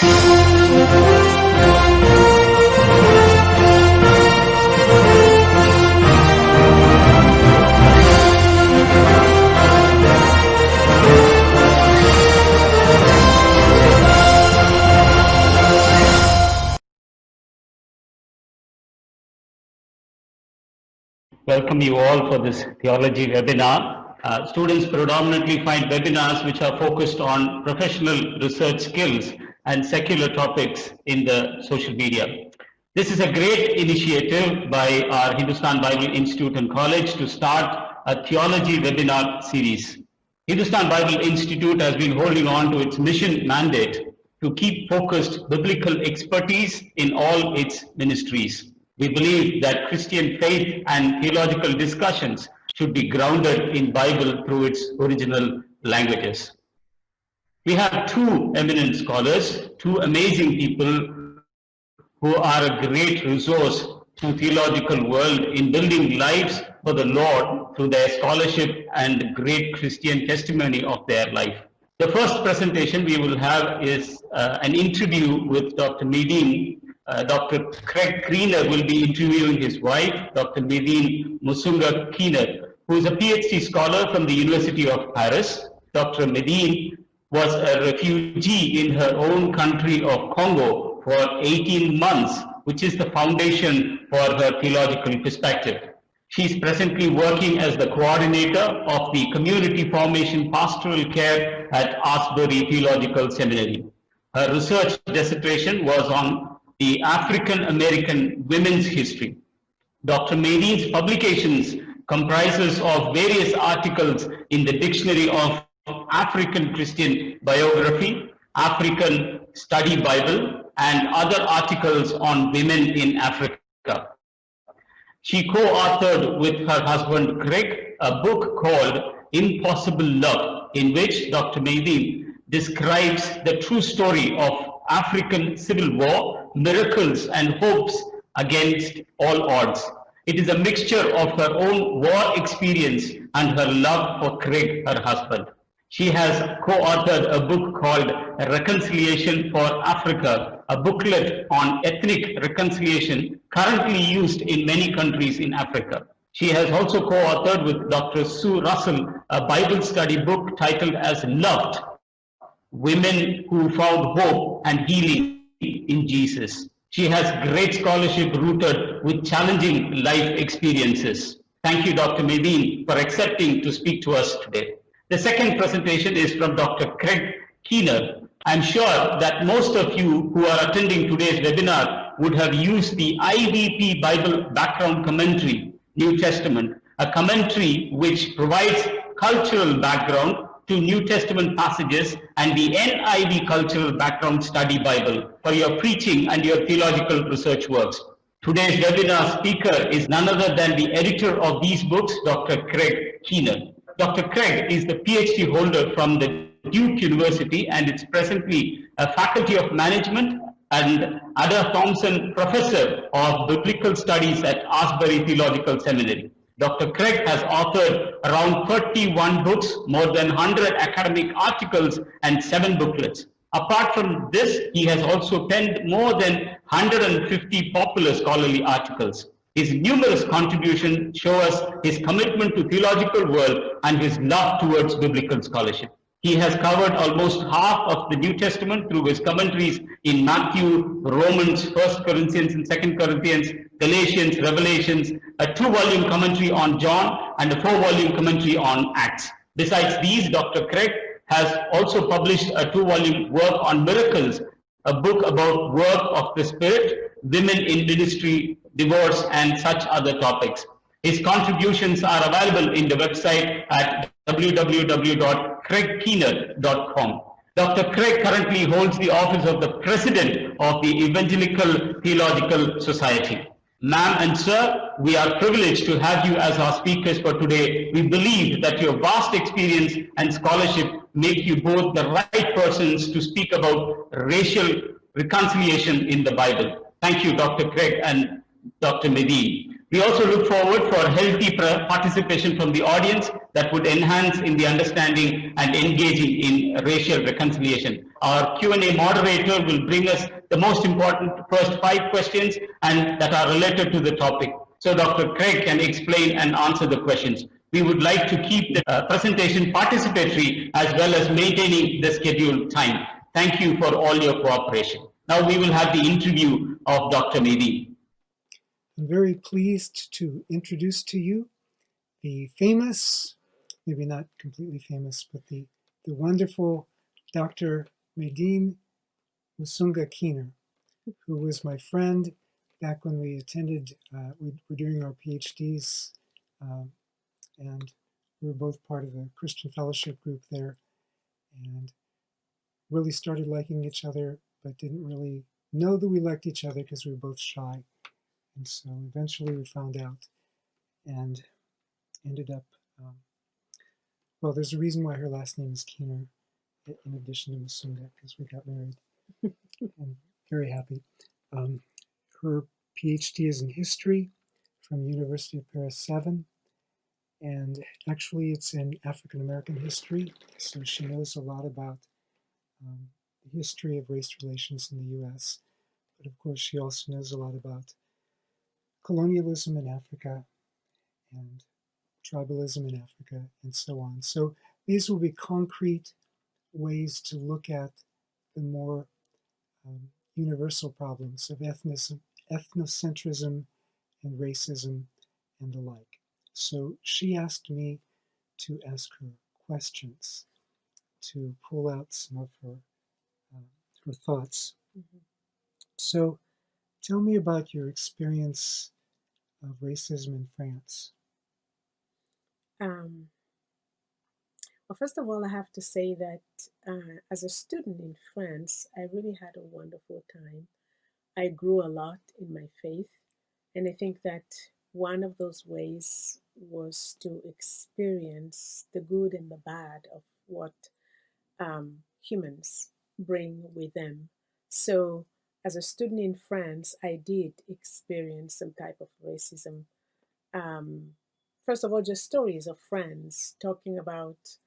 Welcome you all for this theology webinar. Students predominantly find webinars which are focused on professional research skills and secular topics in the social media. This is a great initiative by our Hindustan Bible Institute and College to start a theology webinar series. Hindustan Bible Institute has been holding on to its mission mandate to keep focused biblical expertise in all its ministries. We believe that Christian faith and theological discussions should be grounded in Bible through its original languages. We have two eminent scholars, two amazing people who are a great resource to theological world in building lives for the Lord through their scholarship and great Christian testimony of their life. The first presentation we will have is an interview with Dr. Medine. Dr. Craig Keener will be interviewing his wife, Dr. Medine Moussounga Keener, who is a PhD scholar from the University of Paris. Dr. Medine was a refugee in her own country of Congo for 18 months, which is the foundation for her theological perspective. She is presently working as the coordinator of the Community Formation Pastoral Care at Asbury Theological Seminary. Her research dissertation was on the African American women's history. Dr. Medine's publications comprises of various articles in the Dictionary of African Christian Biography, African Study Bible, and other articles on women in Africa. She co-authored with her husband Craig a book called Impossible Love, in which Dr. Medine describes the true story of African civil war, miracles and hopes against all odds. It is a mixture of her own war experience and her love for Craig, her husband. She has co-authored a book called Reconciliation for Africa, a booklet on ethnic reconciliation currently used in many countries in Africa. She has also co-authored with Dr. Sue Russell a Bible study book titled as Loved, Women Who Found Hope and Healing in Jesus. She has great scholarship rooted with challenging life experiences. Thank you, Dr. Medine, for accepting to speak to us today. The second presentation is from Dr. Craig Keener. I'm sure that most of you who are attending today's webinar would have used the IVP Bible Background Commentary, New Testament, a commentary which provides cultural background to New Testament passages, and the NIV Cultural Background Study Bible for your preaching and your theological research works. Today's webinar speaker is none other than the editor of these books, Dr. Craig Keener. Dr. Craig is the PhD holder from the Duke University and is presently a faculty of management and Ada Thompson Professor of Biblical Studies at Asbury Theological Seminary. Dr. Craig has authored around 31 books, more than 100 academic articles, and 7 booklets. Apart from this, he has also penned more than 150 popular scholarly articles. His numerous contributions show us his commitment to theological world and his love towards biblical scholarship. He has covered almost half of the New Testament through his commentaries in Matthew, Romans, 1 Corinthians and 2 Corinthians, Galatians, Revelations, a 2-volume commentary on John, and a 4-volume commentary on Acts. Besides these, Dr. Craig has also published a 2-volume work on miracles, a book about work of the Spirit, women in ministry, divorce, and such other topics. His contributions are available in the website at www.craigkeener.com. Dr. Craig currently holds the office of the President of the Evangelical Theological Society. Ma'am and sir, we are privileged to have you as our speakers for today. We believe that your vast experience and scholarship make you both the right persons to speak about racial reconciliation in the Bible. Thank you, Dr. Craig and Dr. Medine. We also look forward for healthy participation from the audience that would enhance in the understanding and engaging in racial reconciliation. Our Q&A moderator will bring us the most important first 5 questions and that are related to the topic. So Dr. Craig can explain and answer the questions. We would like to keep the presentation participatory as well as maintaining the scheduled time. Thank you for all your cooperation. Now we will have the interview of Dr. Medine. I'm very pleased to introduce to you the famous, maybe not completely famous, but the wonderful Dr. Medine Moussounga Keener, who was my friend back when we attended, we were doing our PhDs, and we were both part of a Christian fellowship group there, and really started liking each other, but didn't really know that we liked each other because we were both shy. And so eventually we found out and ended up, well, there's a reason why her last name is Keener, in addition to Moussounga, because we got married. I'm very happy. Her PhD is in history from University of Paris 7, and actually it's in African American history, so she knows a lot about the history of race relations in the US, but of course she also knows a lot about colonialism in Africa and tribalism in Africa and so on. So these will be concrete ways to look at the more universal problems of ethnocentrism and racism and the like. So she asked me to ask her questions to pull out some of her thoughts. Mm-hmm. So tell me about your experience of racism in France. Well, first of all, I have to say that as a student in France, I really had a wonderful time. I grew a lot in my faith, and I think that one of those ways was to experience the good and the bad of what humans bring with them. So as a student in France, I did experience some type of racism. First of all, just stories of friends talking about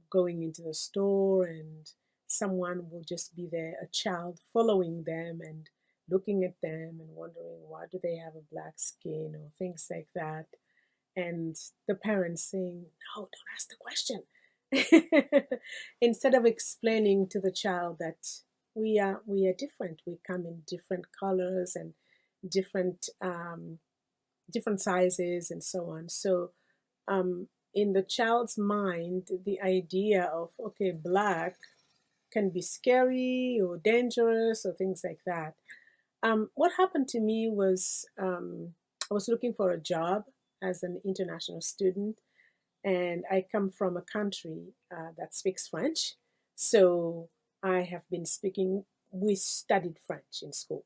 going into the store and someone will just be there, a child following them and looking at them and wondering why do they have a black skin or things like that. And the parents saying, no, don't ask the question. Instead of explaining to the child that we are different. We come in different colors and different sizes and so on. So in the child's mind, the idea of, okay, black can be scary or dangerous or things like that. What happened to me was I was looking for a job as an international student, and I come from a country that speaks French. So I have been we studied French in school,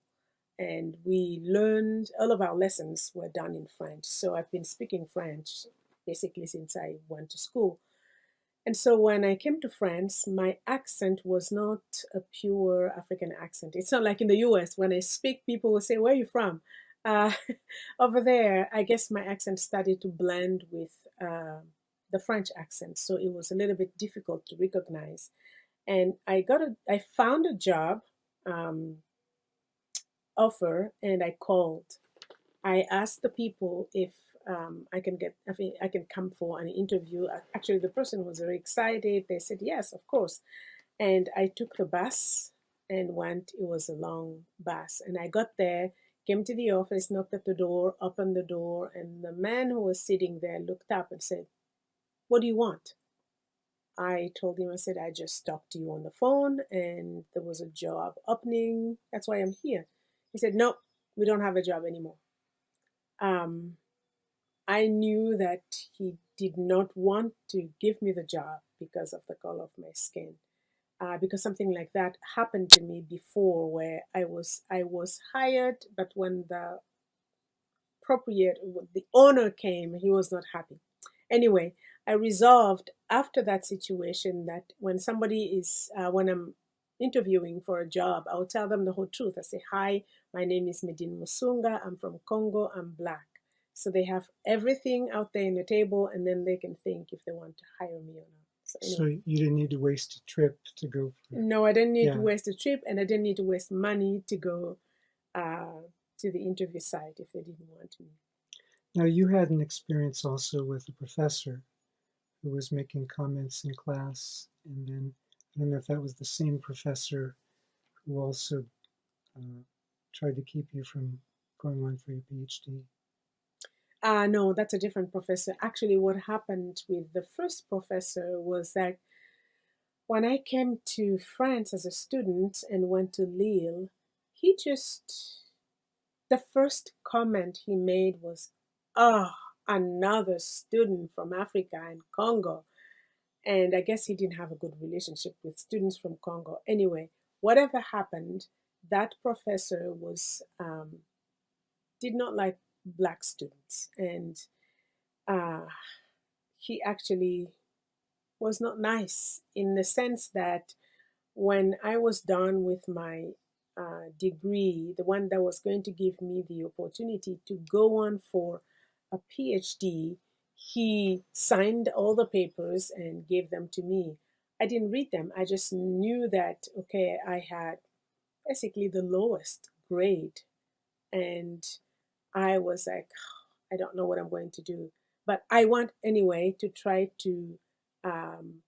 and we learned, all of our lessons were done in French. So I've been speaking French basically since I went to school. And so when I came to France, my accent was not a pure African accent. It's not like in the US, when I speak, people will say, where are you from? Over there, I guess my accent started to blend with the French accent. So it was a little bit difficult to recognize. And I found a job offer, and I called. I asked the people if I can come for an interview. Actually, the person was very excited. They said, yes, of course. And I took the bus and went. It was a long bus. And I got there, came to the office, knocked at the door, opened the door, and the man who was sitting there looked up and said, what do you want? I told him, I said, I just talked to you on the phone and there was a job opening. That's why I'm here. He said, no, we don't have a job anymore. I knew that he did not want to give me the job because of the color of my skin. Because something like that happened to me before, where I was hired, but when the owner came, he was not happy. Anyway, I resolved after that situation that when somebody is, when I'm interviewing for a job, I'll tell them the whole truth. I say, hi, my name is Medine Moussounga. I'm from Congo. I'm Black. So they have everything out there in the table, and then they can think if they want to hire me or not. So So anyway, you didn't need to waste a trip to go for. no, I didn't need to Yeah. waste a trip, and I didn't need to waste money to go to the interview site if they didn't want me. Now you had an experience also with a professor who was making comments in class, and then I don't know if that was the same professor who also tried to keep you from going on for your PhD. No, that's a different professor. Actually, what happened with the first professor was that when I came to France as a student and went to Lille, he just, the first comment he made was, oh, another student from Africa and Congo. And I guess he didn't have a good relationship with students from Congo. Anyway, whatever happened, that professor was did not like Black students, and uh, he actually was not nice in the sense that when I was done with my degree, the one that was going to give me the opportunity to go on for a PhD, he signed all the papers and gave them to me. I didn't read them. I just knew that, okay, I had basically the lowest grade. And I was like, I don't know what I'm going to do. But I want anyway to try to um,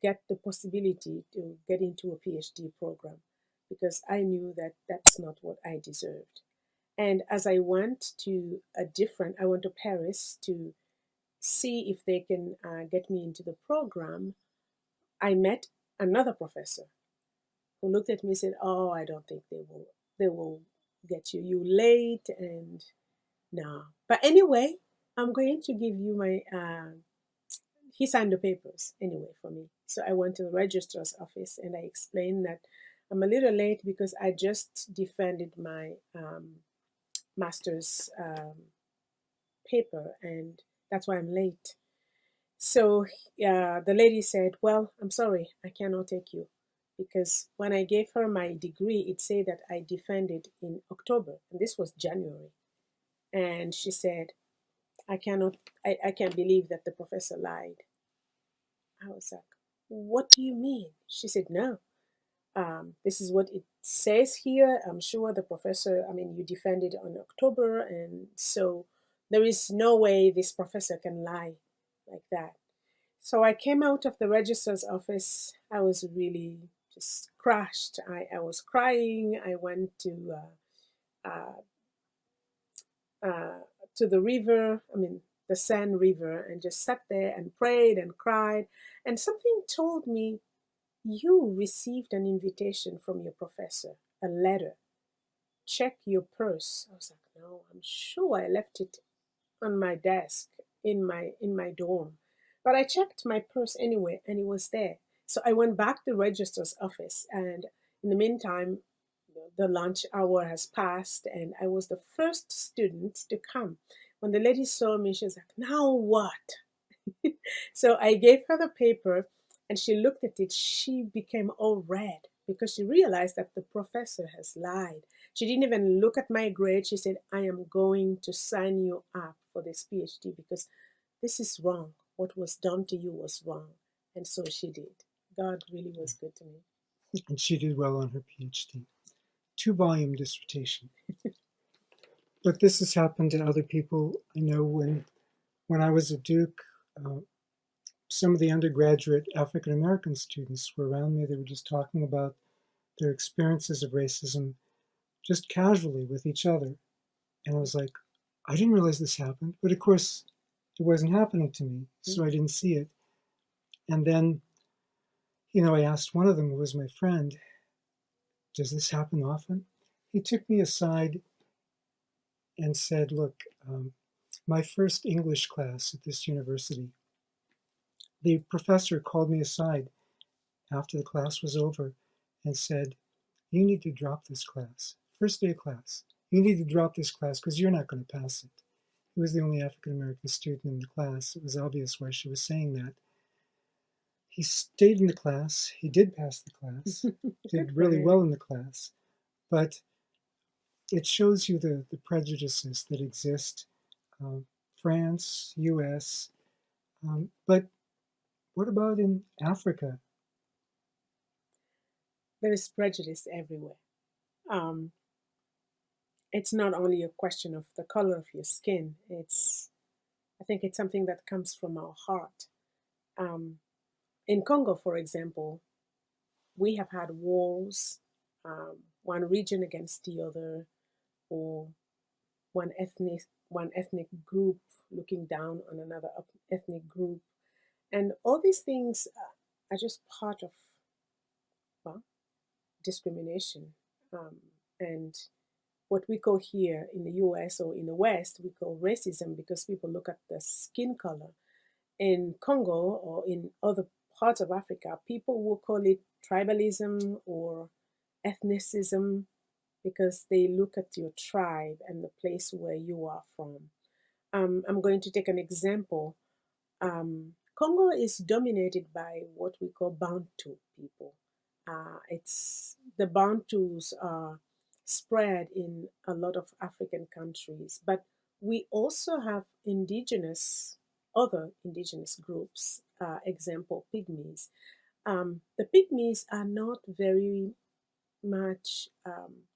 get the possibility to get into a PhD program because I knew that that's not what I deserved. And as I went to I went to Paris to see if they can get me into the program. I met another professor who looked at me and said, "Oh, I don't think they will get you. You late and no." But anyway, I'm going to give you my. He signed the papers anyway for me. So I went to the registrar's office and I explained that I'm a little late because I just defended my master's paper and that's why I'm late. So the lady said, "Well, I'm sorry, I cannot take you because when I gave her my degree, it said that I defended in October, and this was January." And she said, I can't believe that the professor lied. I was like, what do you mean? She said, no, this is what it says here. I'm sure the professor, I mean, you defended on October, and so there is no way this professor can lie like that. So I came out of the registrar's office. I was really just crushed. I was crying. I went uh, uh, to the river, I mean, the Seine River, and just sat there and prayed and cried. And something told me, you received an invitation from your professor, a letter. Check your purse. I was like, no, I'm sure I left it on my desk in my dorm. But I checked my purse anyway, and it was there. So I went back to the registrar's office, and in the meantime, the lunch hour has passed, and I was the first student to come. When the lady saw me, she was like, "Now what?" So I gave her the paper, and she looked at it. She became all red because she realized that the professor has lied. She didn't even look at my grade. She said, "I am going to sign you up for this PhD because this is wrong. What was done to you was wrong." And so she did. God really was good to me. And she did well on her PhD. 2-volume dissertation. But this has happened to other people. I know when I was at Duke, some of the undergraduate African American students were around me. They were just talking about their experiences of racism just casually with each other. And I was like, I didn't realize this happened. But of course, it wasn't happening to me, so I didn't see it. And then, I asked one of them, who was my friend, does this happen often? He took me aside and said, look, my first English class at this university, the professor called me aside after the class was over and said, you need to drop this class. First day of class. You need to drop this class because you're not going to pass it. He was the only African American student in the class. It was obvious why she was saying that. he stayed in the class. He did pass the class, Good did for really him. well in the class, but it shows you the prejudices that exist. France, US, but what about in Africa? There is prejudice everywhere. Um, it's not only a question of the color of your skin. I think it's something that comes from our heart. Um, in Congo, for example, we have had wars, one region against the other, or one ethnic group looking down on another ethnic group, and all these things are just part of, well, discrimination, and what we call here in the US or in the West, we call racism because people look at the skin color. In Congo or in other parts of Africa, people will call it tribalism or ethnicism because they look at your tribe and the place where you are from. I'm going to take an example. Congo is dominated by what we call Bantu people. It's the Bantus are spread in a lot of African countries, but we also have other indigenous groups. Example, pygmies. The pygmies are not very much.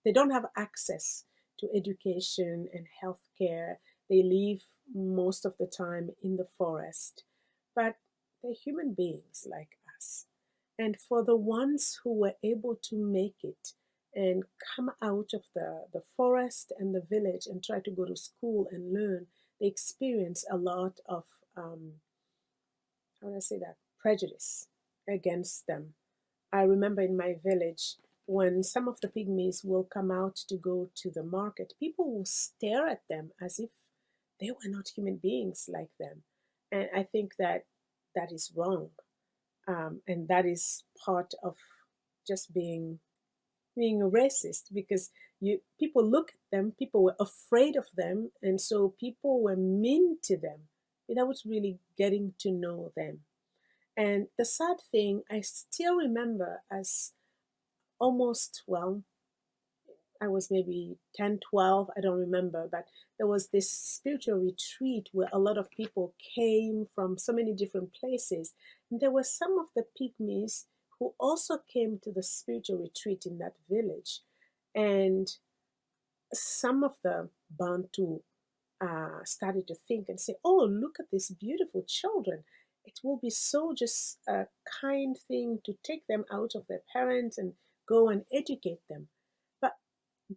They don't have access to education and healthcare. They live most of the time in the forest, but they're human beings like us. And for the ones who were able to make it and come out of the forest and the village and try to go to school and learn, they experience a lot of, how do I say that, prejudice against them. I remember in my village, when some of the pygmies will come out to go to the market, people will stare at them as if they were not human beings like them. And I think that that is wrong. And that is part of just being a racist because people look at them, people were afraid of them, and so people were mean to them without really getting to know them. And the sad thing, I still remember as almost, well, I was maybe 10, 12, I don't remember, but there was this spiritual retreat where a lot of people came from so many different places. And there were some of the pygmies who also came to the spiritual retreat in that village. And some of the Bantu started to think and say, oh, look at these beautiful children. It will be so just a kind thing to take them out of their parents and go and educate them. But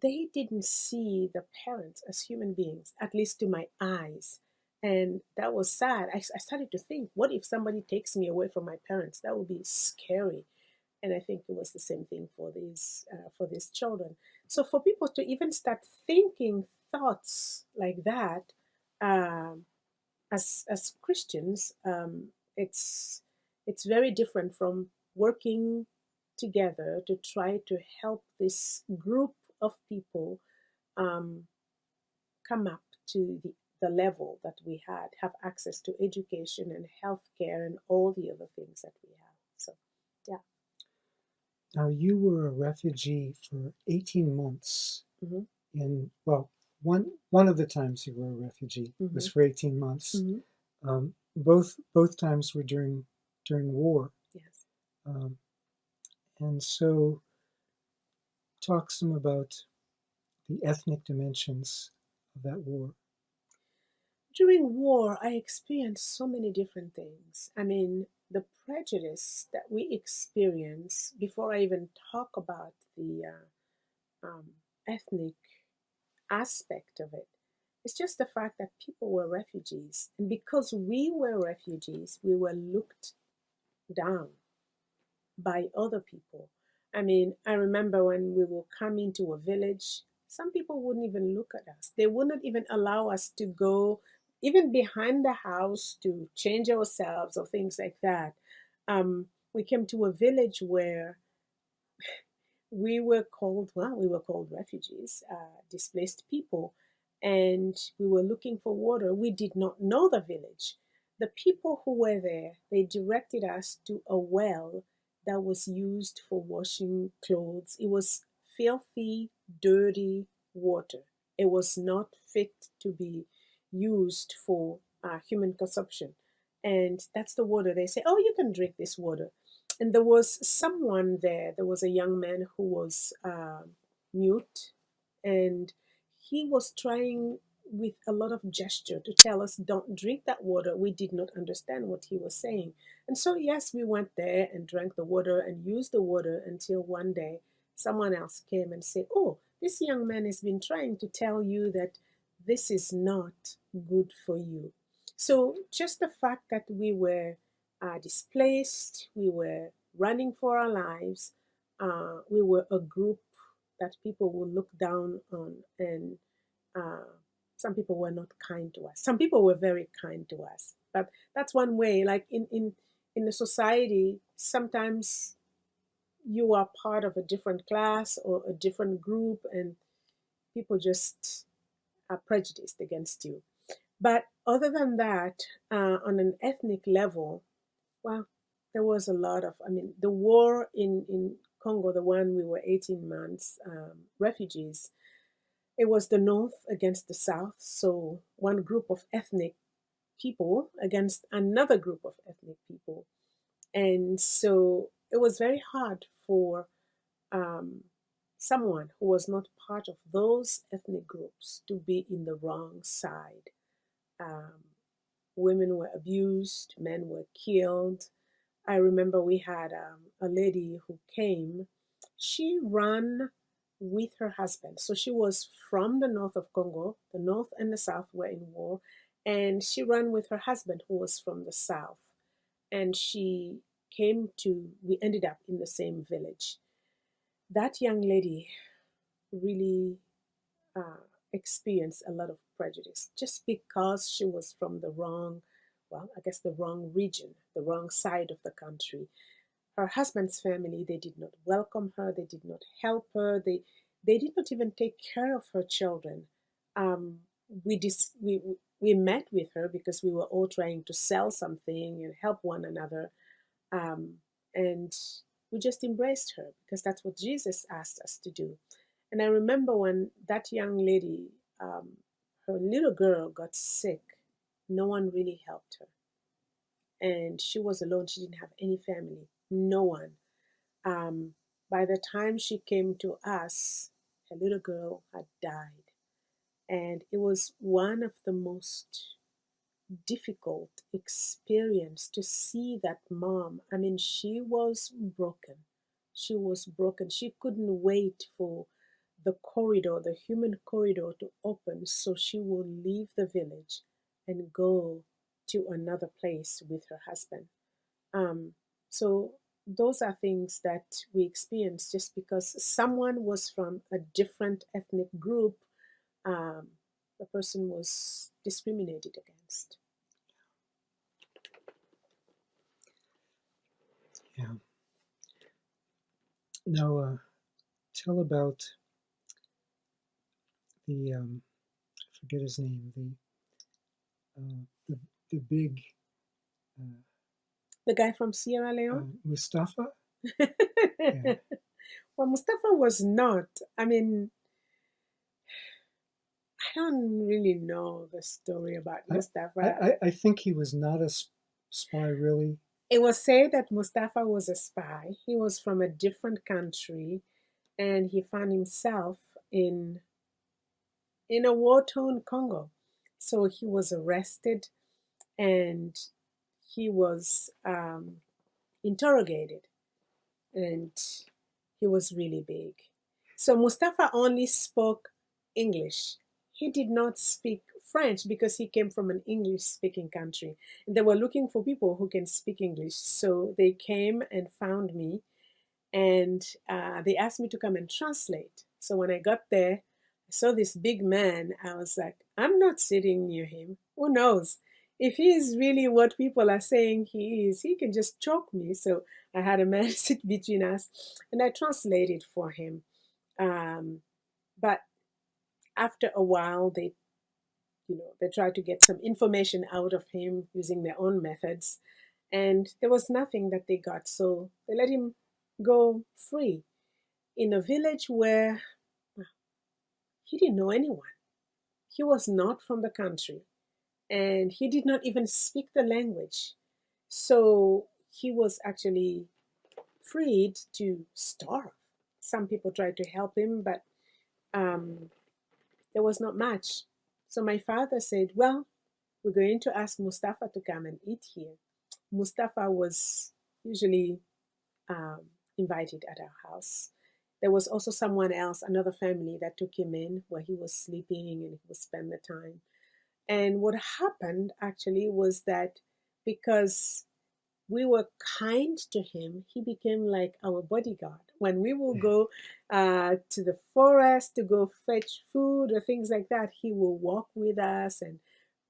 they didn't see the parents as human beings, at least to my eyes. And that was sad. I started to think, what if somebody takes me away from my parents? That would be scary. And I think it was the same thing for these children. So for people to even start thinking thoughts like that, um, as Christians, it's very different from working together to try to help this group of people um, come up to the level that we have access to education and healthcare and all the other things that we have. So, yeah. Now, you were a refugee for 18 months Mm-hmm. in, well, one of the times you were a refugee Mm-hmm. was for 18 months. Mm-hmm. Both times were during war. Yes. And so talk some about the ethnic dimensions of that war. During war, I experienced so many different things. I mean, the prejudice that we experience, before I even talk about the ethnic aspect of it, it's just the fact that people were refugees. And because we were refugees, we were looked down by other people. I mean, I remember when we will come into a village, some people wouldn't even look at us. They wouldn't even allow us to go even behind the house to change ourselves or things like that. We came to a village where we were called refugees, displaced people, and we were looking for water. We did not know the village. the people who were there, they directed us to a well that was used for washing clothes. It was filthy, dirty water. It was not fit to be used for human consumption. And that's the water. They say, oh, you can drink this water. And there was someone there. There was a young man who was mute, and he was trying with a lot of gesture to tell us, don't drink that water. We did not understand what he was saying. And so, yes, we went there and drank the water and used the water until one day someone else came and said, oh, this young man has been trying to tell you that this is not good for you. So, just the fact that we were displaced, we were running for our lives, we were a group that people will look down on, and uh, some people were not kind to us. Some people were very kind to us, but that's one way. Like in the society, sometimes you are part of a different class or a different group, and people just are prejudiced against you. But other than that, on an ethnic level, well, there was a lot of, I mean, the war in Congo, the one we were 18 months refugees, it was the North against the South. So one group of ethnic people against another group of ethnic people. And so it was very hard for um, someone who was not part of those ethnic groups to be in the wrong side. Um, Women were abused, men were killed. I remember we had a lady who came. She ran with her husband. So she was from the north of Congo. The north and the south were in war. And she ran with her husband, who was from the south. And we ended up in the same village. That young lady really uh, experienced a lot of prejudice just because she was from the wrong, well, I guess the wrong region, the wrong side of the country. Her husband's family, they did not welcome her, they did not help her, they did not even take care of her children. Um, we met with her because we were all trying to sell something and help one another, um, and we just embraced her because that's what Jesus asked us to do. And I remember when that young lady, her little girl got sick, no one really helped her. And she was alone. She didn't have any family, no one. Um, by the time she came to us, her little girl had died. And it was one of the most difficult experience to see that mom. I mean, she was broken. She was broken. She couldn't wait for the corridor, the human corridor to open so she will leave the village and go to another place with her husband. Um, so those are things that we experience just because someone was from a different ethnic group, um, the person was discriminated against. Yeah. Now, tell about the I forget his name. The big The guy from Sierra Leone? Mustafa. Yeah. Well, Mustafa was not. I mean, I don't really know the story about Mustafa. I think he was not a spy, really. It was said that Mustafa was a spy. He was from a different country, and he found himself in a war-torn Congo. So he was arrested, and he was interrogated, and he was really big. So Mustafa only spoke English. He did not speak French because he came from an English speaking country. And they were looking for people who can speak English. So they came and found me, and they asked me to come and translate. So when I got there, I saw this big man. I was like, I'm not sitting near him. Who knows? If he is really what people are saying he is, he can just choke me. So I had a man sit between us, and I translated for him. But after a while, they tried to get some information out of him using their own methods, and there was nothing that they got. So they let him go free in a village where he didn't know anyone. He was not from the country, and he did not even speak the language. So he was actually freed to starve. Some people tried to help him, but there was not much. So my father said, well, we're going to ask Mustafa to come and eat here. Mustafa was usually invited at our house. There was also someone else, another family that took him in where he was sleeping and he would spend the time. And what happened actually was that because we were kind to him, he became like our bodyguard. When we will go to the forest to go fetch food or things like that, he will walk with us and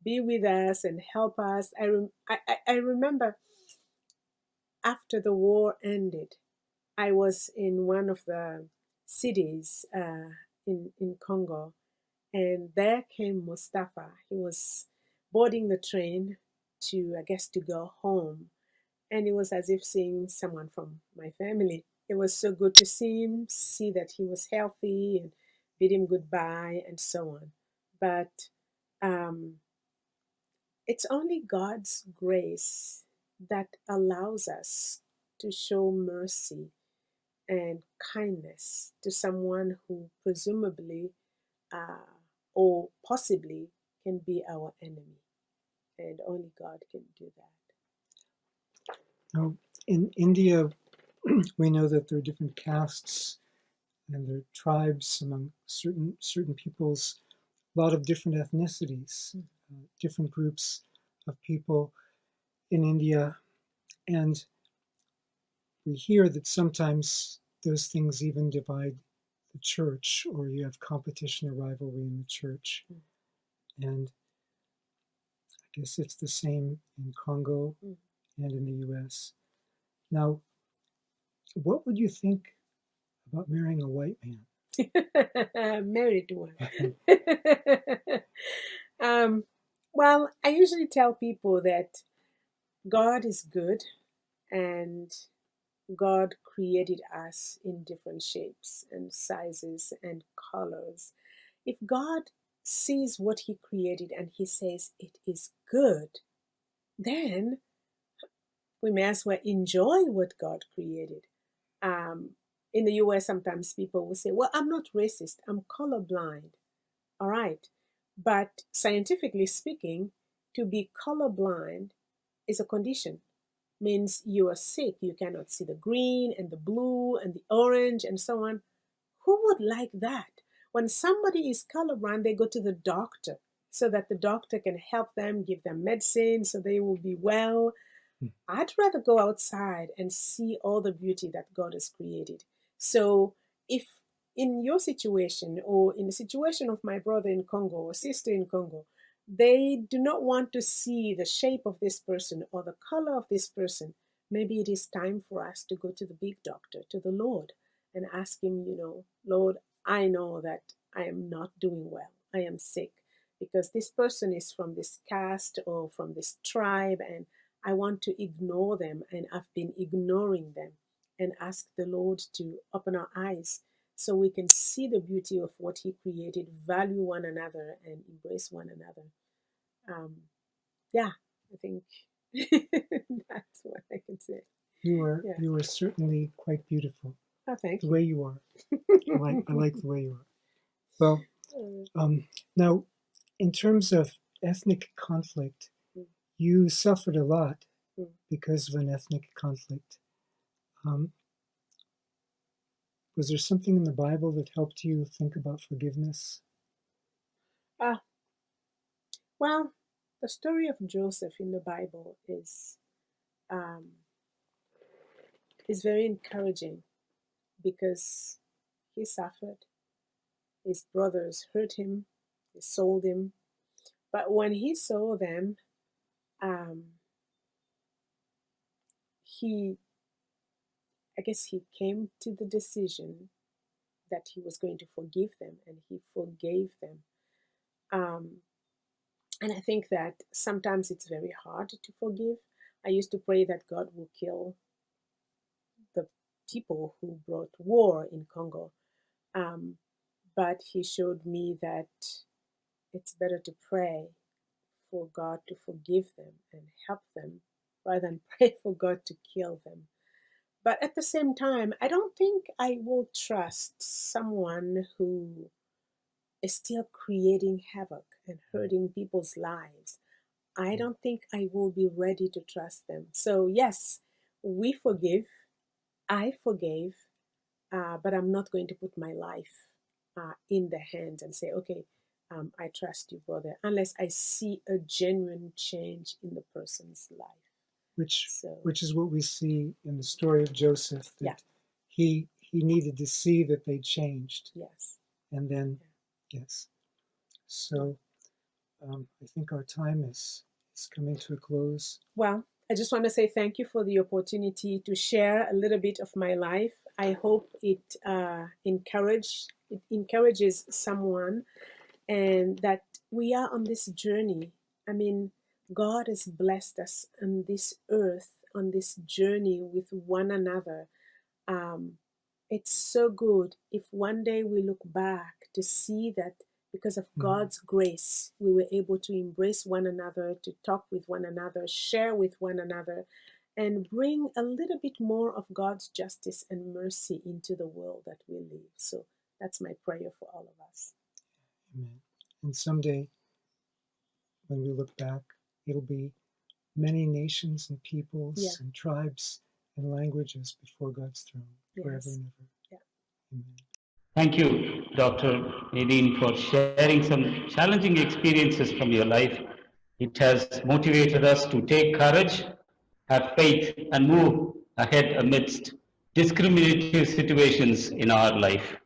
be with us and help us. I remember after the war ended, I was in one of the cities in Congo, and there came Mustafa. He was boarding the train to, I guess, to go home. And it was as if seeing someone from my family. It was so good to see him, see that he was healthy, and bid him goodbye, and so on. But it's only God's grace that allows us to show mercy and kindness to someone who presumably or possibly can be our enemy. And only God can do that. Now, in India, we know that there are different castes and there are tribes among certain peoples, a lot of different ethnicities, different groups of people in India. And we hear that sometimes those things even divide the church, or you have competition or rivalry in the church. And I guess it's the same in Congo and in the US. Now, what would you think about marrying a white man? Married one. Well, I usually tell people that God is good and God created us in different shapes and sizes and colors. If God sees what He created and He says it is good, then we may as well enjoy what God created. In the US, sometimes people will say, well, I'm not racist, I'm colorblind. All right. But scientifically speaking, to be colorblind is a condition. Means you are sick, you cannot see the green and the blue and the orange and so on. Who would like that? When somebody is colorblind, they go to the doctor so that the doctor can help them, give them medicine so they will be well. I'd rather go outside and see all the beauty that God has created. So if in your situation or in the situation of my brother in Congo or sister in Congo, they do not want to see the shape of this person or the color of this person, maybe it is time for us to go to the big doctor, to the Lord, and ask Him, Lord, I know that I am not doing well. I am sick because this person is from this caste or from this tribe, and I want to ignore them, and I've been ignoring them, and ask the Lord to open our eyes so we can see the beauty of what He created, value one another, and embrace one another. Yeah, I think that's what I can say. You are certainly quite beautiful. Oh, thank the you. way you are. I like the way you are. Well, now, in terms of ethnic conflict, you suffered a lot because of an ethnic conflict. Was there something in the Bible that helped you think about forgiveness? Well, the story of Joseph in the Bible is very encouraging because he suffered. His brothers hurt him, they sold him. But when he saw them, I guess he came to the decision that he was going to forgive them, and he forgave them. And I think that sometimes it's very hard to forgive. I used to pray that God will kill the people who brought war in Congo. Um, but He showed me that it's better to pray for God to forgive them and help them rather than pray for God to kill them. But at the same time, I don't think I will trust someone who is still creating havoc and hurting people's lives. I don't think I will be ready to trust them. So, yes, we forgive. I forgave, but I'm not going to put my life in the hands and say, okay, I trust you, brother, unless I see a genuine change in the person's life. So, which is what we see in the story of Joseph, that yeah, he needed to see that they changed, yes. and then yes. So I think our time is coming to a close. Well, I just want to say thank you for the opportunity to share a little bit of my life. I hope it encourages someone, and that we are on this journey. I mean, God has blessed us on this earth, on this journey with one another. Um, it's so good if one day we look back to see that because of God's grace, we were able to embrace one another, to talk with one another, share with one another, and bring a little bit more of God's justice and mercy into the world that we live. So that's my prayer for all of us. Amen. And someday, when we look back, it'll be many nations and peoples and tribes and languages before God's throne, forever and ever. Yeah. Amen. Thank you, Dr. Medine, for sharing some challenging experiences from your life. It has motivated us to take courage, have faith, and move ahead amidst discriminative situations in our life.